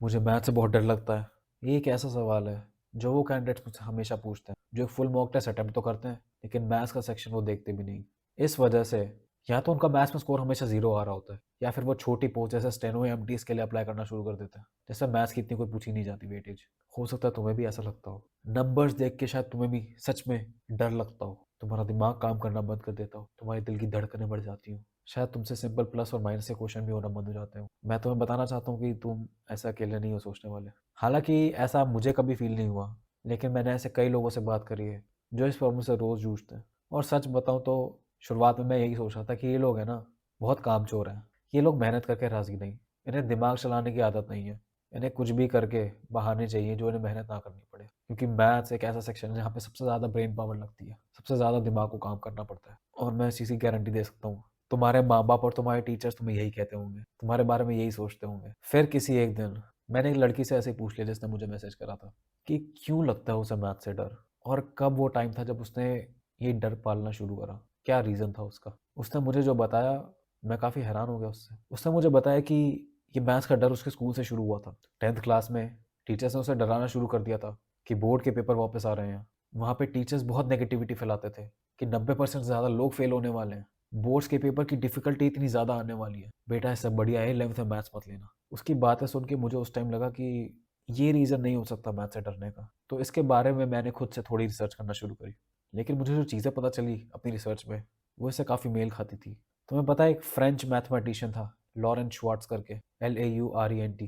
मुझे मैथ से बहुत डर लगता है। ये एक ऐसा सवाल है जो वो कैंडिडेट्स मुझसे हमेशा पूछते हैं, जो एक फुल मॉक टेस्ट अटेम्प्ट तो करते हैं, लेकिन मैथ्स का सेक्शन वो देखते भी नहीं। इस वजह से या तो उनका मैथ्स में स्कोर हमेशा ज़ीरो आ रहा होता है, या फिर वो छोटी पोस्ट जैसे स्टेनो या एमटीएस के लिए अप्लाई करना शुरू कर देते हैं, जैसे मैथ्स की इतनी कोई पूछी नहीं जाती वेटेज। हो सकता है तुम्हें भी ऐसा लगता हो। नंबर्स देख के शायद तुम्हें भी सच में डर लगता हो, तुम्हारा दिमाग काम करना बंद कर देता हो, तुम्हारे दिल की धड़कनें बढ़ जाती हो, शायद तुमसे सिंपल प्लस और माइनस के क्वेश्चन भी होना बंद हो जाते हो। मैं तुम्हें बताना चाहता हूँ कि तुम ऐसा अकेले नहीं हो सोचने वाले। हालांकि ऐसा मुझे कभी फील नहीं हुआ, लेकिन मैंने ऐसे कई लोगों से बात करी है जो इस प्रॉब्लम से रोज़ जूझते हैं। और सच बताऊँ तो शुरुआत में मैं यही सोच रहा था कि ये लोग हैं ना, बहुत कामचोर हैं। ये लोग मेहनत करके राज़ी नहीं, इन्हें दिमाग चलाने की आदत नहीं है। इन्हें कुछ भी करके बहाने चाहिए जो इन्हें मेहनत ना करनी पड़े, क्योंकि मैथ्स एक ऐसा सेक्शन है जहाँ पे सबसे ज़्यादा ब्रेन पावर लगती है, सबसे ज़्यादा दिमाग को काम करना पड़ता है। और मैं इस चीज़ की गारंटी दे सकता हूँ, तुम्हारे माँ-बाप और तुम्हारे टीचर्स तुम्हें यही कहते होंगे, तुम्हारे बारे में यही सोचते होंगे। फिर किसी एक दिन मैंने एक लड़की से ऐसे ही पूछ लिया जिसने मुझे मैसेज करा था कि क्यों लगता है उसे मैथ से डर, और कब वो टाइम था जब उसने ये डर पालना शुरू करा, क्या रीज़न था उसका। उसने मुझे जो बताया, मैं काफ़ी हैरान हो गया उससे। उसने मुझे बताया कि ये मैथ्स का डर उसके स्कूल से शुरू हुआ था। 10th क्लास में टीचर्स ने उसे डराना शुरू कर दिया था कि बोर्ड के पेपर वापस आ रहे हैं। वहाँ पे टीचर्स बहुत नेगेटिविटी फैलाते थे कि 90% से ज़्यादा लोग फेल होने वाले हैं। बोर्ड्स के पेपर की डिफ़िकल्टी इतनी ज़्यादा आने वाली है। बेटा इससे बढ़िया है 11th में मैथ्स मत लेना। उसकी बातें सुन के मुझे उस टाइम लगा कि ये रीज़न नहीं हो सकता मैथ्स से डरने का। तो इसके बारे में मैंने खुद से थोड़ी रिसर्च करना शुरू करी। लेकिन मुझे जो चीज़ें पता चली अपनी रिसर्च में, वो इससे काफ़ी मेल खाती थी। तुम्हें पता है एक फ्रेंच मैथमेटिशियन था, लॉरेंट श्वार्ट्ज़ करके, LAURENT,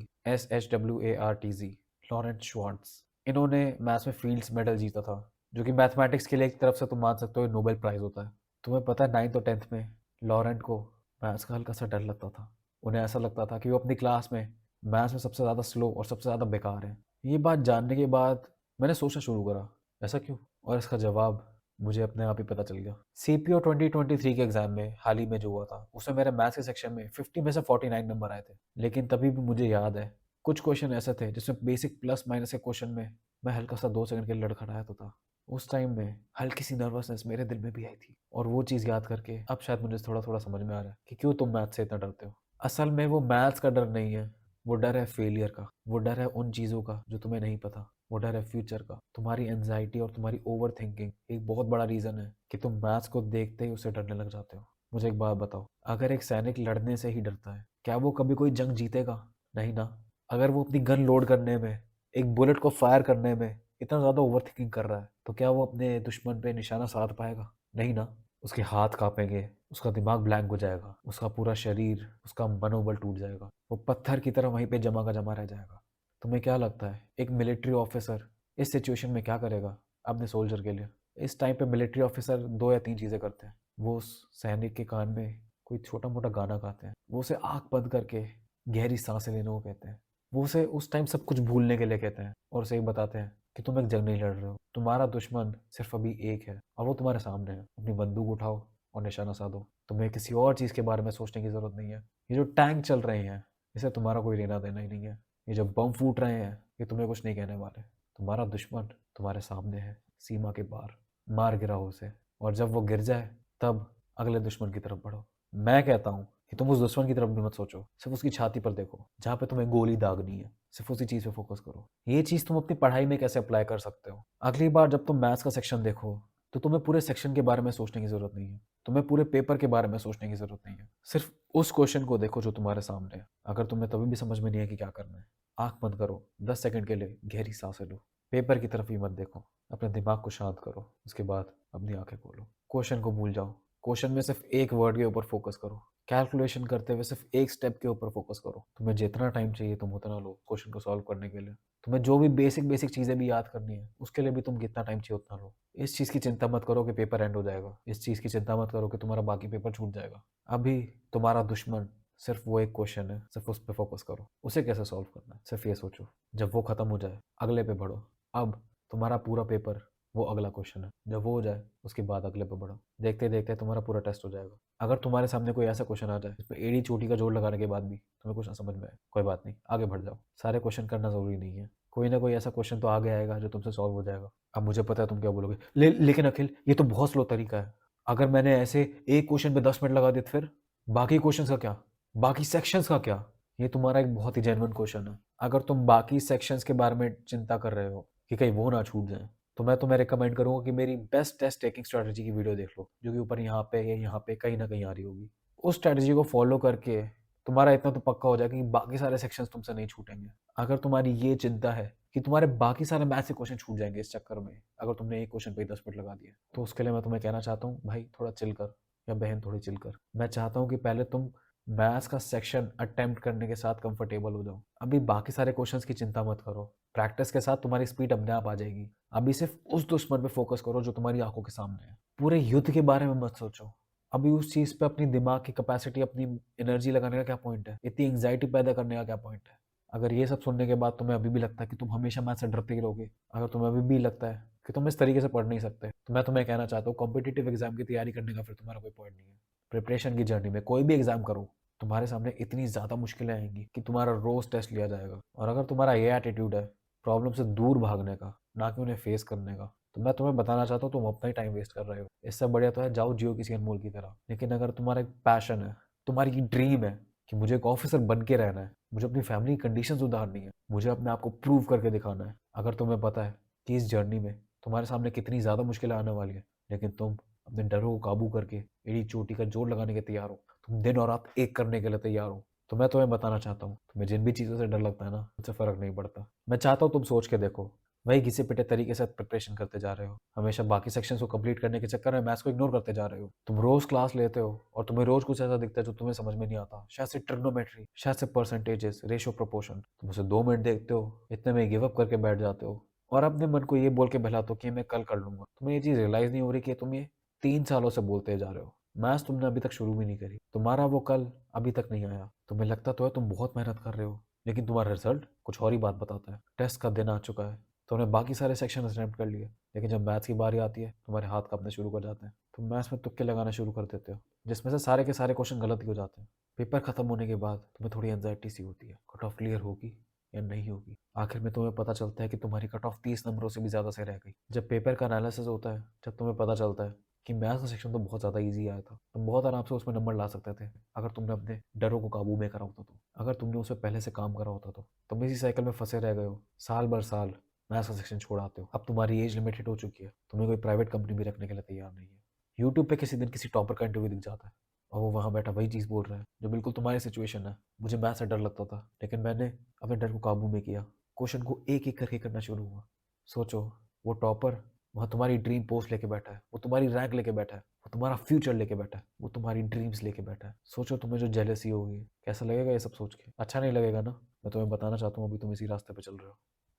लॉरेंट श्वार्ट्ज़। इन्होंने मैथ्स में फ़ील्ड्स मेडल जीता था, जो कि मैथमेटिक्स के लिए एक तरफ से तुम मान सकते हो नोबेल प्राइज़ होता है। तुम्हें पता है 9th और 10th में लॉरेंट को मैथ्स का हल्का सा डर लगता था। उन्हें ऐसा लगता था कि वो अपनी क्लास में मैथ्स में सबसे ज़्यादा स्लो और सबसे ज़्यादा बेकार है। ये बात जानने के बाद मैंने सोचना शुरू करा, ऐसा क्यों? और इसका जवाब मुझे अपने आप ही पता चल गया। सीपीओ 2023 के एग्ज़ाम में हाल ही में जो हुआ था, उसमें मेरे मैथ्स के सेक्शन में 50 में से 49 नंबर आए थे। लेकिन तभी भी मुझे याद है, कुछ क्वेश्चन ऐसे थे जिसमें बेसिक प्लस माइनस के क्वेश्चन में मैं हल्का सा 2 सेकंड के लिए लड़खड़ाया तो था। उस टाइम में हल्की सी नर्वसनेस मेरे दिल में भी आई थी, और वो चीज़ याद करके अब शायद मुझे थोड़ा-थोड़ा समझ में आ रहा है कि क्यों तुम मैथ्स से इतना डरते हो। असल में वो मैथ्स का डर नहीं है, वो डर है फेलियर का, वो डर है उन चीज़ों का जो तुम्हें नहीं पता, वो डर है फ्यूचर का। तुम्हारी एंग्जायटी और तुम्हारी ओवरथिंकिंग एक बहुत बड़ा रीज़न है कि तुम मैथ्स को देखते ही उससे डरने लग जाते हो। मुझे एक बात बताओ, अगर एक सैनिक लड़ने से ही डरता है, क्या वो कभी कोई जंग जीतेगा? नहीं ना। अगर वो अपनी गन लोड करने में, एक बुलेट को फायर करने में इतना ज़्यादा ओवरथिंकिंग कर रहा है, तो क्या वो अपने दुश्मन पे निशाना साध पाएगा? नहीं ना। उसके हाथ काँपेंगे, उसका दिमाग ब्लैंक हो जाएगा, उसका पूरा शरीर, उसका मनोबल टूट जाएगा। वो पत्थर की तरह वहीं पे जमा का जमा रह जाएगा। तुम्हें क्या लगता है एक मिलिट्री ऑफिसर इस सिचुएशन में क्या करेगा अपने सोल्जर के लिए? इस टाइम पे मिलिट्री ऑफिसर 2 या 3 चीज़ें करते हैं। वो उस सैनिक के कान में कोई छोटा-मोटा गाना गाते हैं। वो उसे आँख बंद करके गहरी साँसें लेने को कहते हैं। वो उसे उस टाइम सब कुछ भूलने के लिए कहते हैं, और उसे ये बताते हैं कि तुम एक जंग नहीं लड़ रहे हो। तुम्हारा दुश्मन सिर्फ़ अभी एक है और वो तुम्हारे सामने है। अपनी बंदूक उठाओ और निशाना साधो। तुम्हें किसी और चीज़ के बारे में सोचने की ज़रूरत नहीं है। ये जो टैंक चल रहे हैं, इससे तुम्हारा कोई लेना-देना ही नहीं है। ये जो बम फूट रहे हैं, ये तुम्हें कुछ नहीं कहने वाले। तुम्हारा दुश्मन तुम्हारे सामने है, सीमा के पार। मार गिराओ उसे, और जब वो गिर जाए, तब अगले दुश्मन की तरफ बढ़ो। मैं कहता हूँ कि तुम उस दुश्मन की तरफ भी मत सोचो, सिर्फ़ उसकी छाती पर देखो, जहाँ पे तुम्हें गोली दागनी है। सिर्फ़ उसी चीज़ पे फ़ोकस करो। ये चीज़ तुम अपनी पढ़ाई में कैसे अप्लाई कर सकते हो? अगली बार जब तुम मैथ्स का सेक्शन देखो, तो तुम्हें पूरे सेक्शन के बारे में सोचने की ज़रूरत नहीं है। तुम्हें पूरे पेपर के बारे में सोचने की ज़रूरत नहीं है। सिर्फ़ उस क्वेश्चन को देखो जो तुम्हारे सामने है। अगर तुम्हें तभी भी समझ में नहीं है कि क्या करना है, आँख बंद करो, 10 सेकंड के लिए गहरी साँसें लो। पेपर की तरफ भी मत देखो, अपने दिमाग को शांत करो। उसके बाद अपनी आँखें खोलो। क्वेश्चन को भूल जाओ। क्वेश्चन में सिर्फ़ एक वर्ड के ऊपर फ़ोकस करो। कैलकुलेशन करते हुए सिर्फ़ एक स्टेप के ऊपर फ़ोकस करो। तुम्हें जितना टाइम चाहिए तुम उतना लो क्वेश्चन को सॉल्व करने के लिए। तुम्हें जो भी बेसिक चीज़ें भी याद करनी है, उसके लिए भी तुम जितना टाइम चाहिए उतना लो। इस चीज़ की चिंता मत करो कि पेपर एंड हो जाएगा। इस चीज़ की चिंता मत करो कि तुम्हारा बाकी पेपर छूट जाएगा। अभी तुम्हारा दुश्मन सिर्फ़ वो एक क्वेश्चन है, सिर्फ़ उस पे फ़ोकस करो। उसे कैसे सॉल्व करना है, सिर्फ़ ये सोचो। जब वो ख़त्म हो जाए, अगले पे बढ़ो। अब तुम्हारा पूरा पेपर वो अगला क्वेश्चन है। जब वो हो जाए, उसके बाद अगले पे बढ़ो। देखते-देखते तुम्हारा पूरा टेस्ट हो जाएगा। अगर तुम्हारे सामने कोई ऐसा क्वेश्चन आ जाए, जिसमें एड़ी चोटी का जोड़ लगाने के बाद भी तुम्हें कुछ ना समझ में आए, कोई बात नहीं, आगे बढ़ जाओ। सारे क्वेश्चन करना ज़रूरी नहीं है। कोई ना कोई ऐसा क्वेश्चन तो आगे आएगा जो तुमसे सॉल्व हो जाएगा। अब मुझे पता है तुम क्या बोलोगे, लेकिन अखिल ये तो बहुत स्लो तरीका है। अगर मैंने ऐसे एक क्वेश्चन पे 10 मिनट लगा दिए तो फिर? बाकी क्वेश्चंस का क्या? बाकी सेक्शंस का क्या? ये तुम्हारा एक बहुत ही जेन्युइन क्वेश्चन है। अगर तुम बाकी सेक्शंस के बारे में चिंता कर रहे हो कि कहीं वो ना छूट जाए, तो मैं तुम्हें रिकमेंड करूंगा कि मेरी बेस्ट टेस्ट टेकिंग स्ट्रेटजी की वीडियो देख लो, जो कि ऊपर यहाँ पे या यहाँ पे कहीं ना कहीं आ रही होगी। उस स्ट्रेटजी को फॉलो करके तुम्हारा इतना तो पक्का हो जाएगा कि बाकी सारे सेक्शंस तुमसे नहीं छूटेंगे। अगर तुम्हारी ये चिंता है कि तुम्हारे बाकी सारे मैथ्स के क्वेश्चन छूट जाएंगे इस चक्कर में, अगर तुमने एक क्वेश्चन पे ही 10 मिनट लगा दिए, तो उसके लिए मैं तुम्हें कहना चाहता हूँ, भाई थोड़ा चिल कर, या बहन थोड़ी चिल कर। मैं चाहता हूँ कि पहले तुम मैथ्स का सेक्शन अटेम्प्ट करने के साथ कंफर्टेबल हो जाओ। अभी बाकी सारे क्वेश्चंस की चिंता मत करो, प्रैक्टिस के साथ तुम्हारी स्पीड अपने आप आ जाएगी। अभी सिर्फ उस दुश्मन पे फोकस करो जो तुम्हारी आंखों के सामने है। पूरे युद्ध के बारे में मत सोचो। अभी उस चीज पे अपनी दिमाग की कैपेसिटी, अपनी एनर्जी लगाने का क्या पॉइंट है? इतनी एंग्जाइटी पैदा करने का क्या पॉइंट है? अगर ये सब सुनने के बाद तुम्हें अभी भी लगता है कि तुम हमेशा मैथ से डरते ही रहोगे, अगर तुम्हें अभी भी लगता है कि तुम इस तरीके से पढ़ नहीं सकते, तो मैं तुम्हें कहना चाहता हूँ, कॉम्पिटिटिव एग्जाम की तैयारी करने का फिर तुम्हारा कोई पॉइंट नहीं है। प्रिपरेशन की जर्नी में कोई भी एग्जाम करो, तुम्हारे सामने इतनी ज़्यादा मुश्किलें आएंगी कि तुम्हारा रोज़ टेस्ट लिया जाएगा। और अगर तुम्हारा ये एटीट्यूड है प्रॉब्लम से दूर भागने का, ना कि उन्हें फेस करने का, तो मैं तुम्हें बताना चाहता हूँ तुम अपना ही टाइम वेस्ट कर रहे हो। इससे बढ़िया तो है जाओ जियो किसी अनमोल की तरह। लेकिन अगर तुम्हारा एक पैशन है, तुम्हारी ड्रीम है कि मुझे एक ऑफिसर बन के रहना है, मुझे अपनी फैमिली कंडीशन सुधारनी है, मुझे अपने आप को प्रूव करके दिखाना है, अगर तुम्हें पता है कि इस जर्नी में तुम्हारे सामने कितनी ज़्यादा मुश्किलें आने वाली है, लेकिन तुम अपने डरों को काबू करके एड़ी चोटी का जोर लगाने के तैयार हो, तुम दिन और रात एक करने के लिए तैयार हो, तो मैं तुम्हें बताना चाहता हूँ, तुम्हें जिन भी चीज़ों से डर लगता है ना, उनसे फ़र्क नहीं पड़ता। मैं चाहता हूँ तुम सोच के देखो, वही घिसे पिटे तरीके से प्रिपरेशन करते जा रहे हो, हमेशा बाकी सेक्शंस को कंप्लीट करने के चक्कर में मैथ्स को इग्नोर करते जा रहे हो। तुम रोज क्लास लेते हो और तुम्हें रोज कुछ ऐसा दिखता है जो तुम्हें समझ में नहीं आता, शायद से ट्रिग्नोमेट्री, शायद से परसेंटेजेस, रेशियो, प्रोपोर्शन। तुम उसे 2 मिनट देखते हो, इतने में गिव अप करके बैठ जाते हो और अपने मन को ये बोल के बहलाते हो कि मैं कल कर लूंगा। तुम्हें ये चीज़ रियलाइज नहीं हो रही कि तुम ये 3 सालों से बोलते जा रहे हो। मैथ्स तुमने अभी तक शुरू भी नहीं करी, तुम्हारा वो कल अभी तक नहीं आया। तुम्हें लगता तो है तुम बहुत मेहनत कर रहे हो, लेकिन तुम्हारा रिजल्ट कुछ और ही बात बताता है। टेस्ट का दिन आ चुका है, तुमने बाकी सारे सेक्शन अटेम्प्ट कर लिए, लेकिन जब मैथ्स की बारी आती है तुम्हारे हाथ कांपने शुरू कर जाते हैं। तुम मैथ्स में तुक्के लगाना शुरू कर देते हो, जिसमें से सारे के सारे क्वेश्चन गलत ही हो जाते हैं। पेपर खत्म होने के बाद तुम्हें थोड़ी एंजाइटी सी होती है, कट ऑफ क्लियर होगी या नहीं होगी। आखिर में तुम्हें पता चलता है कि तुम्हारी कट ऑफ 30 नंबरों से भी ज़्यादा से रह गई। जब पेपर का एनालिसिस होता है, जब तुम्हें पता चलता है कि मैथ्स का सेक्शन तो बहुत ज़्यादा ईजी आया था, तुम बहुत आराम से उसमें नंबर ला सकते थे अगर तुमने अपने डरों को काबू में करा होता तो, अगर तुमने उसमें पहले से काम करा होता तो। तुम इसी साइकिल में फंसे रह गए हो, साल भर साल मैथ्स का सेक्शन छोड़ आते हो। अब तुम्हारी एज लिमिटेड हो चुकी है, तुम्हें कोई प्राइवेट कंपनी भी रखने के लिए तैयार नहीं है। यूट्यूब पे किसी दिन किसी टॉपर का इंटरव्यू दिख जाता है और वो वहाँ बैठा वही चीज़ बोल रहा है जो बिल्कुल तुम्हारी सिचुएशन है। मुझे मैथ्स से डर लगता था, लेकिन मैंने अपने डर को काबू में किया, क्वेश्चन को एक एक करके करना शुरू हुआ। सोचो, वो टॉपर वहाँ तुम्हारी ड्रीम पोस्ट लेके बैठा है, वो तुम्हारी रैंक लेके बैठा है, वो तुम्हारा फ्यूचर लेके बैठा है, वो तुम्हारी ड्रीम्स लेके बैठा है। सोचो तुम्हें जो जेलसी होगी, कैसा लगेगा ये सब सोच के? अच्छा नहीं लगेगा ना? मैं तुम्हें बताना चाहता हूँ अभी तुम इसी रास्ते पे चल रहे हो।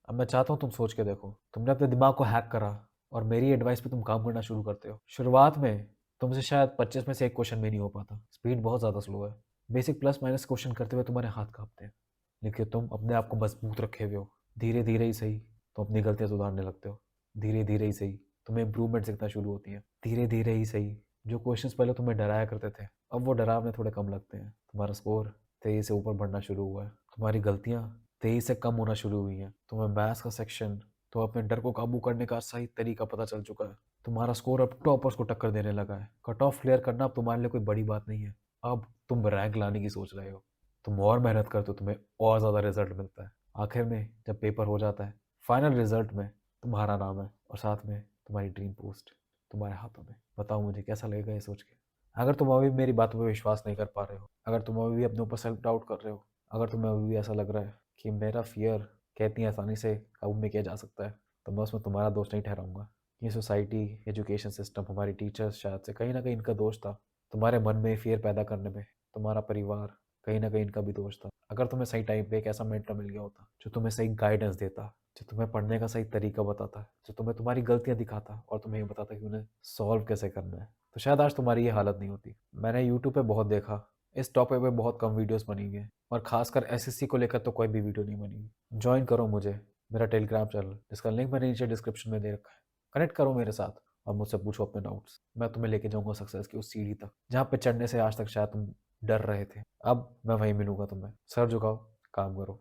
अब मैं चाहता हूँ तुम सोच के देखो, तुमने अपने दिमाग को हैक करा और मेरी एडवाइस पे तुम काम करना शुरू करते हो। शुरुआत में तुमसे शायद 25 में से एक क्वेश्चन भी नहीं हो पाता, स्पीड बहुत ज़्यादा स्लो है, बेसिक प्लस माइनस क्वेश्चन करते हुए तुम्हारे हाथ कांपते हैं, लेकिन तुम अपने आप को मजबूत रखे हुए हो। धीरे धीरे ही सही तुम अपनी गलतियां सुधारने लगते हो, धीरे धीरे ही सही तुम्हें इंप्रूवमेंट दिखना शुरू होती है, धीरे धीरे ही सही जो क्वेश्चंस पहले तुम्हें डराया करते थे, अब वो डरावने थोड़े कम लगते हैं। तुम्हारा स्कोर तेजी से ऊपर बढ़ना शुरू हुआ है, तुम्हारी गलतियां तेजी से कम होना शुरू हुई हैं, तुम्हें मैथ्स का सेक्शन तो अपने डर को काबू करने का सही तरीका पता चल चुका है, तुम्हारा स्कोर अब टॉपर्स को टक्कर देने लगा है। कट ऑफ क्लियर करना अब तुम्हारे लिए कोई बड़ी बात नहीं है, अब तुम रैंक लाने की सोच रहे हो। तुम और मेहनत करते हो, तुम्हें और ज़्यादा रिजल्ट मिलता है। आखिर में जब पेपर हो जाता है, फाइनल रिजल्ट में तुम्हारा नाम है और साथ में तुम्हारी ड्रीम पोस्ट तुम्हारे हाथों में। बताओ मुझे कैसा लगेगा ये सोच के? अगर तुम अभी मेरी बातों पर विश्वास नहीं कर पा रहे हो, अगर तुम अभी भी अपने ऊपर सेल्फ डाउट कर रहे हो, अगर तुम्हें अभी भी ऐसा लग रहा है कि मेरा फियर कितनी आसानी से काबू में किया जा सकता है, तो मैं उसमें तुम्हारा दोस्त नहीं ठहराऊंगा। ये सोसाइटी, एजुकेशन सिस्टम, हमारी टीचर्स शायद से कहीं ना कहीं इनका दोष था तुम्हारे मन में फियर पैदा करने में। तुम्हारा परिवार कहीं ना कहीं इनका भी दोष था। अगर तुम्हें सही टाइम पे एक ऐसा मेंटर मिल गया होता जो तुम्हें सही गाइडेंस देता, जो तुम्हें पढ़ने का सही तरीका बताता, जो तुम्हें तुम्हारी गलतियां दिखाता और तुम्हें ये बताता कि उन्हें सॉल्व कैसे करना है, तो शायद आज तुम्हारी ये हालत नहीं होती। मैंने यूट्यूब पे बहुत देखा, इस टॉपिक पे बहुत कम वीडियोस बनी हुई हैं और खासकर एसएससी को लेकर तो कोई भी वीडियो नहीं बनी हुई। ज्वाइन करो मुझे, मेरा टेलीग्राम चैनल जिसका लिंक मैंने नीचे डिस्क्रिप्शन में दे रखा है। कनेक्ट करो मेरे साथ और मुझसे पूछो अपने डाउट्स। मैं तुम्हें लेके जाऊंगा सक्सेस की उस सीढ़ी तक जहाँ पे चढ़ने से आज तक शायद तुम डर रहे थे। अब मैं वहीं मिलूंगा तुम्हें। सर झुकाओ, काम करो।